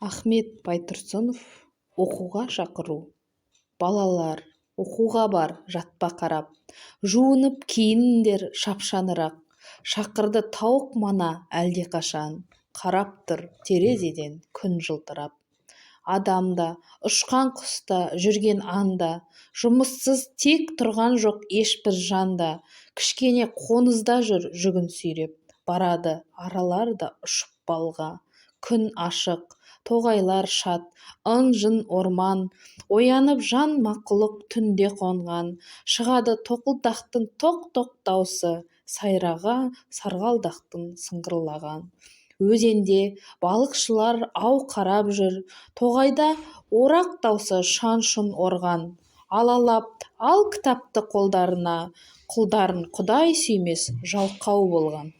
Ахмет Байтұрсынов оқуға шақыру. Балалар, оқуға бар, жатпа қарап. Жуынып киініңдер шапшанырақ. Шақырды тауық мана әлдеқашан. Қарап тұр терезеден күн жылтырап. Адамда, ұшқан құста, жүрген анда, жұмыссыз тек тұрған жоқ ешбір жанда. Кішкене қонызда жүр жүгін сүйреп. Барады араларда ұшып балға. Күн ашық, тоғайлар шат, ын-жын орман. Оянып жан мақұлық түнде қонған. Шығады тоқылдақтың тоқ-тоқ даусы, сайраға сарғалдақтың сыңғырлаған. Өзенде балықшылар ау қарап жүр. Тоғайда орақ даусы шан-шұн орған. Алалап ал кітапты қолдарына, құлдарын құдай сүймес жалқау болған.